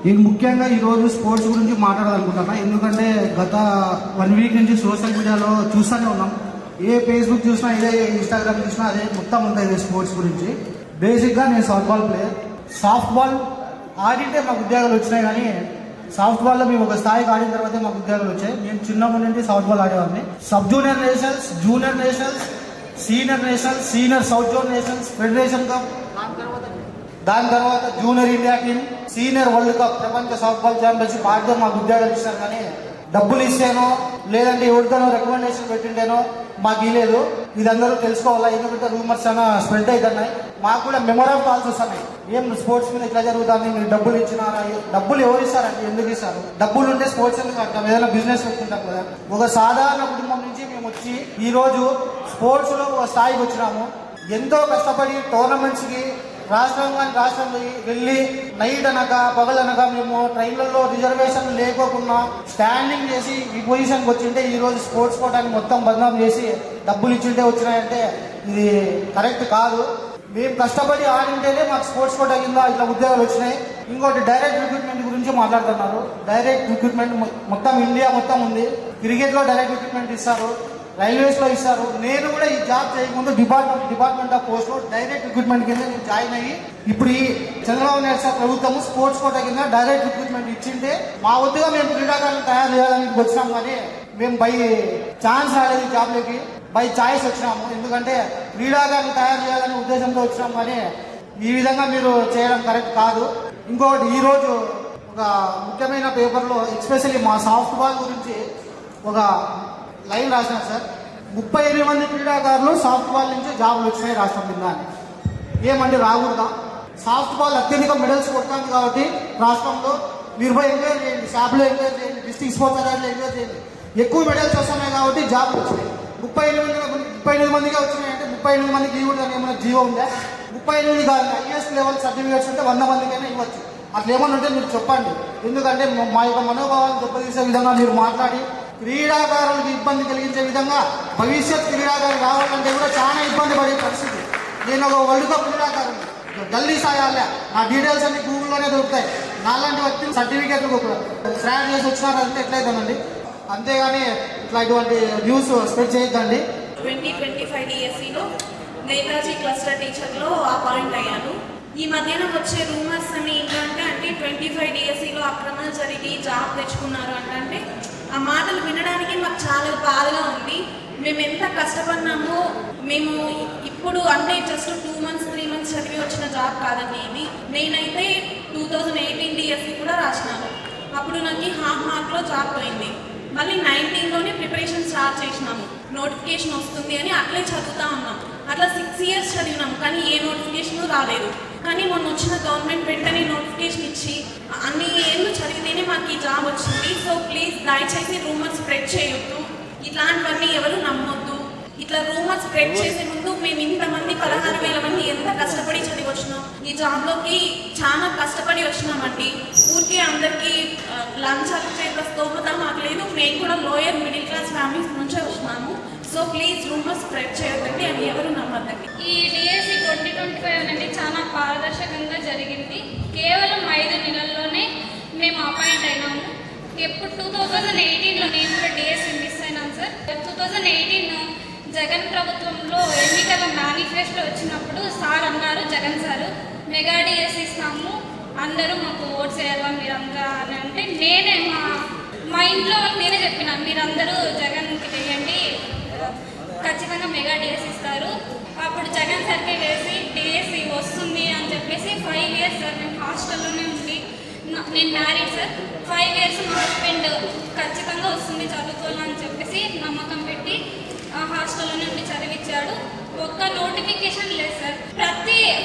నేను ముఖ్యంగా ఈరోజు స్పోర్ట్స్ గురించి మాట్లాడాలనుకుంటున్నా. ఎందుకంటే గత 1 వీక్ నుంచి సోషల్ మీడియాలో చూస్తూనే ఉన్నాం. ఏ ఫేస్బుక్ చూసినా ఇదే, ఇన్స్టాగ్రామ్ చూసినా అదే, మొత్తం ఉంటుంది స్పోర్ట్స్ గురించి. బేసిక్గా నేను సాఫ్ట్బాల్ ప్లేయర్. సాఫ్ట్బాల్ ఆడితే మాకు ఉద్యోగాలు వచ్చినాయి, కానీ సాఫ్ట్బాల్లో మేము ఒక స్థాయికి ఆడిన తర్వాతే మాకు ఉద్యోగాలు వచ్చాయి. నేను చిన్నప్పటి నుండి సాఫ్ట్బాల్ ఆడేవాడిని. Sub junior nationals, junior nationals, senior nationals, senior south zone nationals, federation cup, దాని తర్వాత junior India team, senior world cup, ప్రపంచ సాఫ్ట్బాల్ ఛాంపియన్షిప్ ఆడితే మాకు ఉద్యోగాలు ఇచ్చారు. కానీ డబ్బులు ఇస్తేనో లేదంటే ఎవరితోనో రికమెండేషన్ పెట్టింటేనో మాకు ఇవ్వలేదు. ఇది అందరూ తెలుసుకోవాలా, ఎందుకంటే రూమర్స్ చాలా స్ప్రెడ్ అవుతున్నాయి. మాకు కూడా మెమొరబుల్ కాల్స్ వస్తున్నాయి. ఏం స్పోర్ట్స్ మీద ఇట్లా జరుగుతుంది, మీరు డబ్బులు ఇచ్చినారా? డబ్బులు ఎవరు ఇస్తారంటే ఎందుకు ఇస్తారు? డబ్బులు ఉంటే స్పోర్ట్స్ ఎందుకు కట్టాం? ఏదైనా బిజినెస్ పెట్టుకుంటాం కదా. ఒక సాధారణ కుటుంబం నుంచి మేము వచ్చి ఈరోజు స్పోర్ట్స్ లో ఒక స్థాయికి వచ్చినాము. ఎంతో కష్టపడి టోర్నమెంట్స్కి రాష్ట్రంలో వెళ్ళి నైట్ అనక పగలనక మేము ట్రైన్లలో రిజర్వేషన్ లేకోకుండా స్టాండింగ్ చేసి ఈ పొజిషన్కి వచ్చింటే ఈరోజు స్పోర్ట్స్ కోటాన్ని మొత్తం బదనాం చేసి డబ్బులు ఇచ్చింటే వచ్చినాయంటే ఇది కరెక్ట్ కాదు. మేము కష్టపడి ఆడింటేనే మాకు స్పోర్ట్స్ కోటా కింద ఇట్లా ఉద్యోగాలు వచ్చినాయి. ఇంకోటి డైరెక్ట్ రిక్రూట్మెంట్ గురించి మాట్లాడుతున్నారు. డైరెక్ట్ రిక్రూట్మెంట్ మొత్తం ఇండియా మొత్తం ఉంది. క్రికెట్లో డైరెక్ట్ రిక్రూట్మెంట్ ఇస్తారు, రైల్వేస్లో ఇస్తారు. నేను కూడా ఈ జాబ్ చేయకముందు డిపార్ట్మెంట్ ఆఫ్ పోస్ట్లో డైరెక్ట్ రిక్రూట్మెంట్ కింద నేను జాయిన్ అయ్యి ఇప్పుడు ఈ చంద్రబాబు నాయుడు సార్ ప్రభుత్వము స్పోర్ట్స్ కోటా కింద డైరెక్ట్ రిక్రూట్మెంట్ ఇచ్చింటే మా వద్దుగా మేము క్రీడాకారులను తయారు చేయాలని వచ్చినాం. కానీ మేము బై ఛాన్స్ రాలేదు, జాబ్లోకి బై చాయిస్ వచ్చినాము. ఎందుకంటే క్రీడాకారులను తయారు చేయాలనే ఉద్దేశంతో వచ్చినాం. కానీ ఈ విధంగా మీరు చేయడం కరెక్ట్ కాదు. ఇంకొకటి, ఈరోజు ఒక ముఖ్యమైన పేపర్లో ఎస్పెషల్లీ మా సాఫ్ట్బాల్ గురించి ఒక లైన్ రాసినారు సార్. 38 మంది క్రీడాకారులు సాఫ్ట్బాల్ నుంచి జాబులు వచ్చినాయి రాష్ట్రం కింద అని. ఏమండి రాకూడదా? సాఫ్ట్బాల్ అత్యధిక మెడల్స్ కొడుతుంది కాబట్టి రాష్ట్రంలో మీరు పోయి ఎంక్వైరీ చేయండి, శాప్లో ఎంక్వైరీ చేయండి, డిస్ట్రిక్ట్ స్పోర్ట్స్ అథారిటీలో ఎంక్వైరీ చేయండి. ఎక్కువ మెడల్స్ వస్తున్నాయి కాబట్టి జాబులు వచ్చినాయి. 38 మందిగా వచ్చినాయంటే 38 మందికి ఇవ్వడానికి ఏమైనా జీవో ఉందా? 38 కాదు, హైయెస్ట్ లెవెల్ సర్టిఫికేట్స్ ఉంటే 100 మందికైనా ఇవ్వచ్చు. అట్లా ఏమన్నా ఉంటే మీరు చెప్పండి. ఎందుకంటే మా యొక్క మనోభావాలను దెబ్బతీసే విధంగా మీరు మాట్లాడి క్రీడాకారులకు ఇబ్బంది కలిగించే విధంగా భవిష్యత్ క్రీడాకారులు రావాలంటే కూడా చాలా ఇబ్బంది పడే పరిస్థితి. నేను ఒక వరల్డ్ కప్ క్రీడాకారుని, ఢిల్లీ సాయాలే, నా డీటెయిల్స్ అన్ని గూగుల్లోనే దొరుకుతాయి. నాలాంటి వ్యక్తులు సర్టిఫికేట్లు స్క్రాచ్ చేసి వచ్చినారంటే ఎట్లయితుందండి. అంతేగాని ఇట్లా ఇటువంటి న్యూస్ స్ప్రెడ్ చేయొద్దండి. 2025 DSEలో నేతాజీ క్లస్టర్ టీచర్లో అపాయింట్ అయ్యాను. ఈ మధ్యన వచ్చే రూమర్స్ అన్ని ఏంటంటే 25 DSEలో అక్రమాలు జరిగి జాబ్ తెచ్చుకున్నారు అంటే ఆ మాటలు వినడానికి మాకు చాలా బాధగా ఉంది. మేము ఎంత కష్టపడినామో, మేము ఇప్పుడు అంటే జస్ట్ 2 months 3 months చదివి వచ్చిన జాబ్ కాదండి ఇది. నేనైతే 2018 DSE కూడా రాసినాను. అప్పుడు నాకు హాఫ్ మార్క్లో జాబ్ పోయింది. మళ్ళీ 19లోనే ప్రిపరేషన్ స్టార్ట్ చేసినాము. నోటిఫికేషన్ వస్తుంది అని అట్లే చదువుతా ఉన్నాం. అట్లా 6 years చదివినాం, కానీ ఏ నోటిఫికేషన్ రాలేదు. కానీ మొన్న వచ్చిన గవర్నమెంట్ వెంటనే నోటిఫికేషన్ ఇచ్చి అన్ని ఏళ్ళు చదివితేనే మాకు ఈ జాబ్ వచ్చింది. సో ప్లీజ్ దయచేసి రూమర్స్ స్ప్రెడ్ చేయొద్దు, ఇట్లాంటివన్నీ ఎవరు నమ్మొద్దు. ఇట్లా రూమర్స్ స్ప్రెడ్ చేసే ముందు మేము ఇంతమంది 16,000 మంది ఎంత కష్టపడి చదివి వచ్చినాం. ఈ జాబ్లోకి చాలా కష్టపడి వచ్చినామండి. ఊరికే అందరికీ లంచాలు చేత స్తోమత మాకు లేదు. మేము కూడా లోయర్ మిడిల్ క్లాస్ ఫ్యామిలీస్ నుంచే వచ్చినాము. సో ప్లీజ్ రూమర్స్ స్ప్రెడ్ చేయొద్దండి, అది ఎవరు నమ్మద్దండి. ఈ DSE 2025 అనేది చాలా పారదర్శకంగా జరిగింది. కేవలం 5 నెలల్లోనే మేము అపాయింట్ అయినాము. ఎప్పుడు 2018లో నేను కూడా DSE మిస్ అయినాను సార్. 2018 జగన్ ప్రభుత్వంలో ఎన్నికల మేనిఫెస్టో వచ్చినప్పుడు సార్ అన్నారు, జగన్ సారు, మెగా DSE ఇస్తాము, అందరూ మాకు ఓట్స్ వేయాలా మీరంతా అని అంటే నేనే మా ఇంట్లో వాళ్ళకి నేనే చెప్పినాను, మీరందరూ జగన్కి వేయండి, ఖచ్చితంగా మెగా DSE ఇస్తారు. అప్పుడు జగన్ సార్కి వేసి DSE వస్తుంది అని చెప్పేసి 5 years సార్ నేను హాస్టల్లోనే ఉండి, నేను మ్యారీడ్ సార్, 5 years మా హస్బెండ్ ఖచ్చితంగా వస్తుంది చదువుకోవాలని చెప్పేసి నమ్మకం పెట్టి హాస్టల్లోనే ఉండి చదివించాడు. ఒక్క నోటిఫికేషన్ లేదు సార్.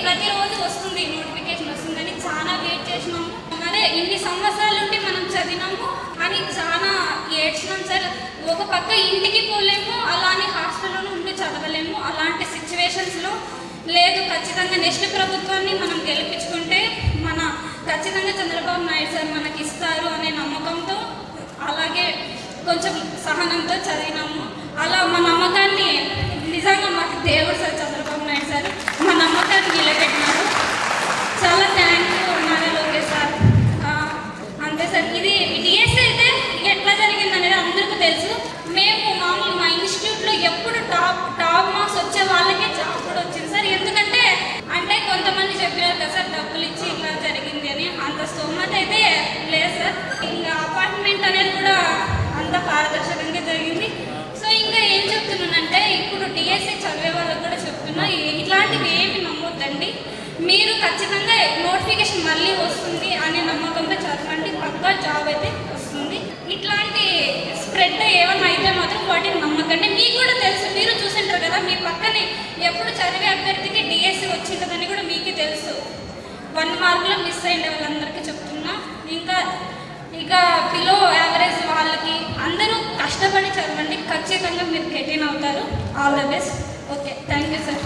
ప్రతిరోజు వస్తుంది, నోటిఫికేషన్ వస్తుందని చాలా వెయిట్ చేసినాము. అదే ఇన్ని సంవత్సరాల నుండి మనం చదివినాము అని చాలా ఏడ్చినాం సార్. ఒక పక్క ఇంటికి పోలేము, అలానే హాస్టల్లోనే ఉండి చదవలేము. అలాంటి సిచ్యువేషన్స్లో లేదు, ఖచ్చితంగా నెక్స్ట్ ప్రభుత్వాన్ని మనం గెలిపించుకుంటే ఖచ్చితంగా చంద్రబాబు నాయుడు సార్ మనకి ఇస్తారు అనే నమ్మకంతో, అలాగే కొంచెం సహనంతో చదివినాము. అలా మా నమ్మకాన్ని నిజంగా మాకు దేవుడు సార్ చంద్రబాబు నాయుడు సార్ మా నమ్మకాన్ని నిలబెట్టినారు. చాలా thank you Nara Lokesh sir. ఎట్లా జరిగింది అనేది అందరికీ తెలుసు. మేము మామూలు మా ఇన్స్టిట్యూట్లో ఎప్పుడు టాప్ మార్క్స్ వచ్చే వాళ్ళకే జాబ్ కూడా వచ్చింది సార్. ఎందుకంటే అంటే కొంతమంది చెప్పినారు కదా సార్ డబ్బులు ఇచ్చి ఇట్లా జరిగింది అని, అంత స్తోమత అయితే లేదు సార్. ఇంకా అపార్ట్మెంట్ అనేది కూడా అంత పారదర్శకంగా జరిగింది. సో ఇంకా ఏం చెప్తున్నానంటే ఇప్పుడు డిఎస్సి చదివే వాళ్ళకి కూడా చెప్తున్నా, ఇట్లాంటివి ఏమి నమ్మొద్దండి. మీరు ఖచ్చితంగా నోటిఫికేషన్ మళ్ళీ వస్తుంది అనే నమ్మకంతో చదవండి, పక్కా జాబ్ అయితే వస్తుంది. ఇట్లాంటి స్ప్రెడ్ ఏమైనా అయితే మాత్రం వాటిని నమ్మకండి. మీకు కూడా తెలుసు, మీరు చూసింటారు కదా మీ పక్కనే ఎప్పుడు చదివే అభ్యర్థికి డిఎస్సి వచ్చిందని కూడా మీకు తెలుసు. 1 మార్కులో మిస్ అయిన వాళ్ళందరికీ చెప్తున్నా. ఇక బిలో యావరేజ్ వాళ్ళకి అందరూ కష్టపడి చదవండి, ఖచ్చితంగా మీరు గెట్ ఇన్ అవుతారు. All the best. Okay, thank you sir.